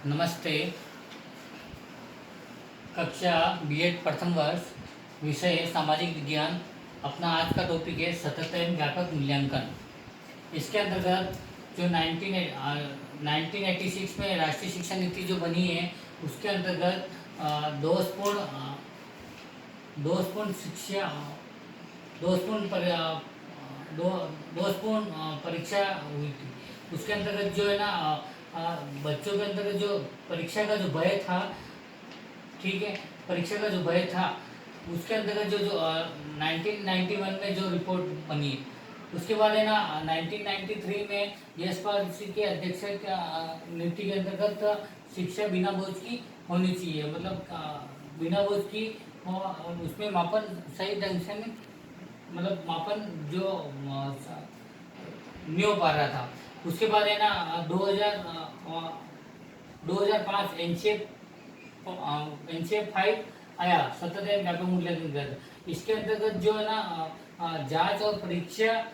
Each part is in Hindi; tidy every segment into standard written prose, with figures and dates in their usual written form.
नमस्ते। कक्षा बीएड प्रथम वर्ष, विषय सामाजिक विज्ञान। अपना आज का टॉपिक है सतत एवं व्यापक मूल्यांकन। इसके अंतर्गत जो 1986 में राष्ट्रीय शिक्षा नीति जो बनी है, उसके अंतर्गत दोषपूर्ण शिक्षा दोषपूर्ण परीक्षा हुई थी। उसके अंतर्गत जो है ना, बच्चों के अंतर्गत जो परीक्षा का जो भय था, ठीक है, परीक्षा का जो भय था, उसके अंतर्गत जो 1991 में जो रिपोर्ट बनी, उसके बाद है ना 1993 में यशपाल जी के अध्यक्ष नीति के अंतर्गत शिक्षा बिना बोझ की होनी चाहिए, मतलब बिना बोझ की, उसमें मापन सही ढंग से नहीं, मतलब मापन जो नहीं हो पा रहा था। उसके बाद है ना 2005 एनसीएफ 5 आया, सतत एवं व्यापक मूल्यांकन। इसके अंतर्गत जो है ना जांच और परीक्षा,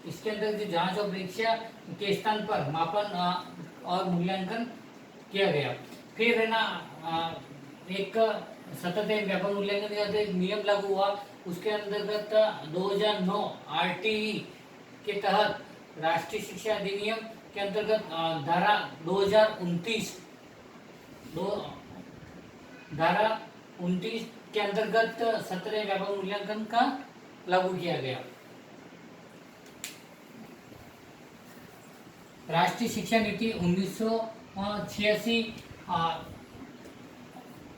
इसके अंतर्गत जो जांच और परीक्षा के स्थान पर मापन और मूल्यांकन किया गया। फिर है ना एक सतत एवं व्यापक मूल्यांकन का एक नियम लागू हुआ। उसके अंतर्गत 2009 आरटीई के तहत राष्ट्रीय शिक्षा अधिनियम के अंतर्गत धारा 2029 के अंतर्गत सतत व्यापक मूल्यांकन का लागू किया गया। राष्ट्रीय शिक्षा नीति 1986,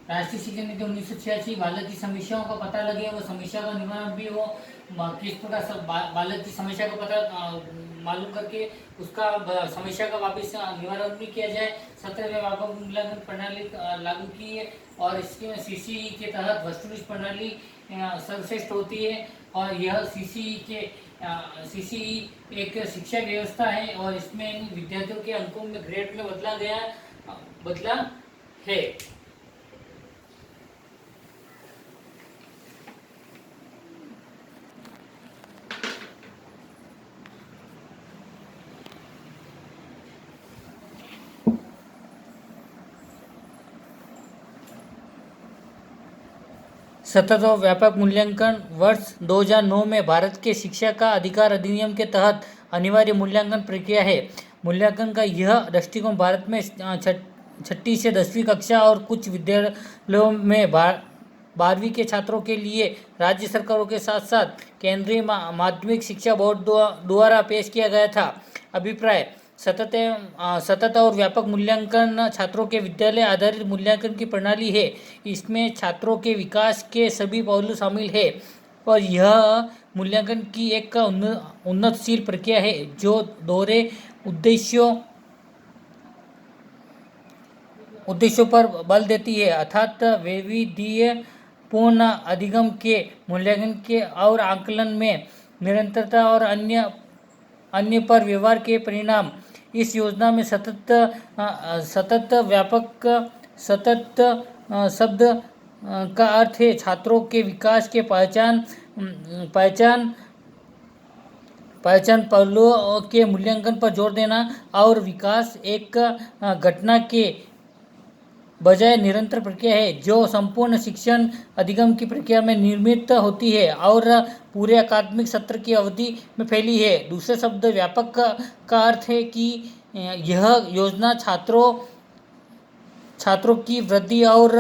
राष्ट्रीय शिक्षा नीति 1986 बालक की समस्याओं का पता लगे, वो समस्या का निवारण भी हो, किस प्रकार बालक की समस्या का पता मालूम करके उसका समस्या का वापस निवारण भी किया जाए। सतत व्यापक मूल्यांकन प्रणाली लागू की है, और इसके सीसीई के तहत वस्तुनिष्ठ प्रणाली सर्वश्रेष्ठ होती है। और यह सीसीई एक शिक्षा व्यवस्था है, और इसमें विद्यार्थियों के अंकों में ग्रेड में बदला है। सतत और व्यापक मूल्यांकन वर्ष 2009 में भारत के शिक्षा का अधिकार अधिनियम के तहत अनिवार्य मूल्यांकन प्रक्रिया है। मूल्यांकन का यह दृष्टिकोण भारत में छठी से 10वीं कक्षा और कुछ विद्यालयों में 12वीं के छात्रों के लिए राज्य सरकारों के साथ साथ केंद्रीय माध्यमिक शिक्षा बोर्ड द्वारा पेश किया गया था। अभिप्राय: सतत और व्यापक मूल्यांकन छात्रों के विद्यालय आधारित मूल्यांकन की प्रणाली है। इसमें छात्रों के विकास के सभी पहलू शामिल है, और यह मूल्यांकन की एक उन्नतशील प्रक्रिया है जो दोहरे उद्देश्यों पर बल देती है, अर्थात वैविध्यपूर्ण अधिगम के मूल्यांकन के और आकलन में निरंतरता और अन्य पर व्यवहार के परिणाम। इस योजना में सतत शब्द का अर्थ है छात्रों के विकास के पहचान पहलुओं के मूल्यांकन पर जोर देना, और विकास एक घटना के बजाय निरंतर प्रक्रिया है जो संपूर्ण शिक्षण अधिगम की प्रक्रिया में निर्मित होती है और पूरे अकादमिक सत्र की अवधि में फैली है। दूसरे शब्द व्यापक का अर्थ है कि यह योजना छात्रों की वृद्धि और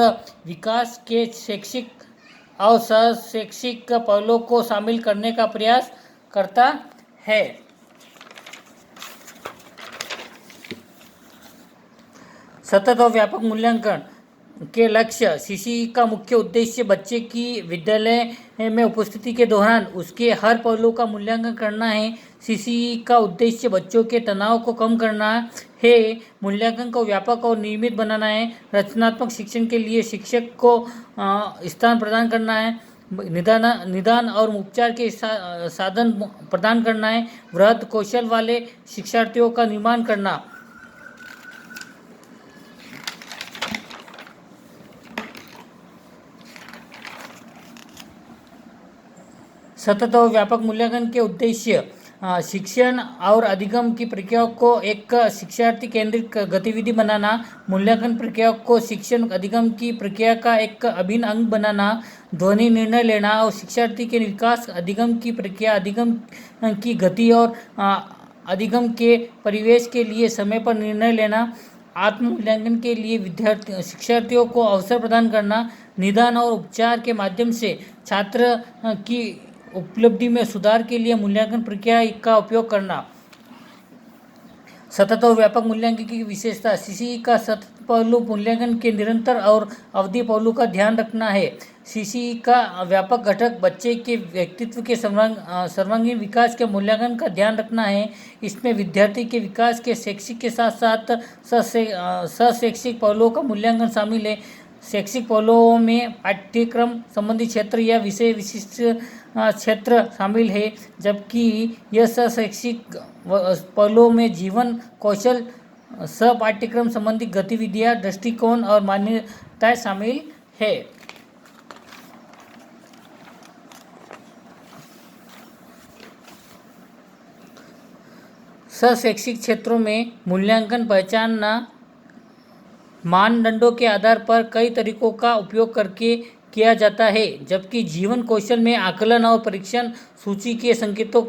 विकास के शैक्षिक और शैक्षिक पहलुओं को शामिल करने का प्रयास करता है। सतत और व्यापक मूल्यांकन के लक्ष्य: सीसीई का मुख्य उद्देश्य बच्चे की विद्यालय में उपस्थिति के दौरान उसके हर पहलू का मूल्यांकन करना है। सीसीई का उद्देश्य बच्चों के तनाव को कम करना है, मूल्यांकन को व्यापक और नियमित बनाना है, रचनात्मक शिक्षण के लिए शिक्षक को स्थान प्रदान करना है, निदान और उपचार के साधन प्रदान करना है, वृहद कौशल वाले शिक्षार्थियों का निर्माण करना। सतत और व्यापक मूल्यांकन के उद्देश्य: शिक्षण और अधिगम की प्रक्रियाओं को एक शिक्षार्थी केंद्रित गतिविधि बनाना, मूल्यांकन प्रक्रिया को शिक्षण अधिगम की प्रक्रिया का एक अभिन्न अंग बनाना, ध्वनि निर्णय लेना और शिक्षार्थी के विकास, अधिगम की प्रक्रिया, अधिगम की गति और अधिगम के परिवेश के लिए समय पर निर्णय लेना, आत्म मूल्यांकन के लिए विद्यार्थी शिक्षार्थियों को अवसर प्रदान करना, निदान और उपचार के माध्यम से छात्र की उपलब्धि में सुधार के लिए मूल्यांकन प्रक्रिया का उपयोग करना। सतत और व्यापक मूल्यांकन की विशेषता। सीसीई का सतत पहलू मूल्यांकन के निरंतर और अवधि पहलू का ध्यान रखना है। सीसीई का व्यापक घटक बच्चे के व्यक्तित्व के सर्वांगीण विकास के मूल्यांकन का ध्यान रखना है। इसमें विद्यार्थी के विकास के शैक्षिक के साथ साथ सशैक्षिक पहलुओं का मूल्यांकन शामिल है। शैक्षिक पहलुओं में पाठ्यक्रम संबंधी क्षेत्र या विषय विशिष्ट क्षेत्र शामिल है, जबकि यह सशैक्षिक पहलुओं में जीवन कौशल, पाठ्यक्रम संबंधी गतिविधियां, दृष्टिकोण और मान्यताएं शामिल है। सशैक्षिक क्षेत्रों में मूल्यांकन पहचानना मानदंडों के आधार पर कई तरीकों का उपयोग करके किया जाता है, जबकि जीवन कौशल में आकलन और परीक्षण सूची के संकेतों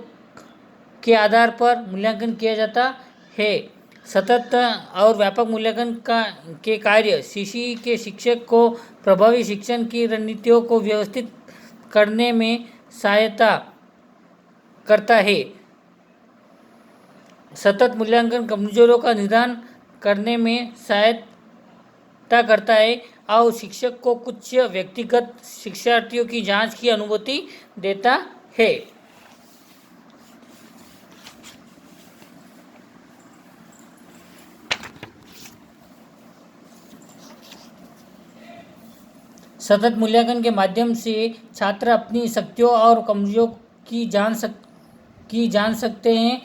के आधार पर मूल्यांकन किया जाता है। सतत और व्यापक मूल्यांकन के कार्य सीसीई के शिक्षक को प्रभावी शिक्षण की रणनीतियों को व्यवस्थित करने में सहायता करता है। सतत मूल्यांकन कमजोरियों का निदान करने में सहायता करता है और शिक्षक को कुछ व्यक्तिगत शिक्षार्थियों की जांच की अनुमति देता है। सतत मूल्यांकन के माध्यम से छात्र अपनी शक्तियों और कमजोरियों की जान सकते हैं।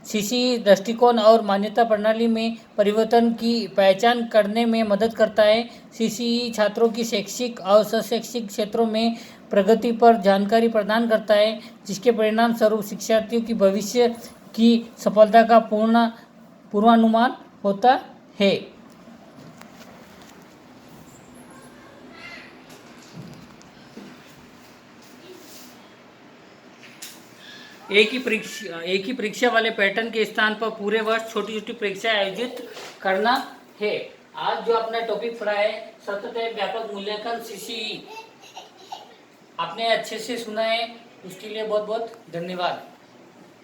सीसीई दृष्टिकोण और मान्यता प्रणाली में परिवर्तन की पहचान करने में मदद करता है। सीसीई छात्रों की शैक्षिक और सशैक्षिक क्षेत्रों में प्रगति पर जानकारी प्रदान करता है, जिसके परिणाम स्वरूप शिक्षार्थियों की भविष्य की सफलता का पूर्वानुमान होता है। एक ही परीक्षा वाले पैटर्न के स्थान पर पूरे वर्ष छोटी छोटी परीक्षाएं आयोजित करना है। आज जो अपना टॉपिक पढ़ा है सतत एवं व्यापक मूल्यांकन सीसीई, आपने अच्छे से सुना है, उसके लिए बहुत बहुत धन्यवाद।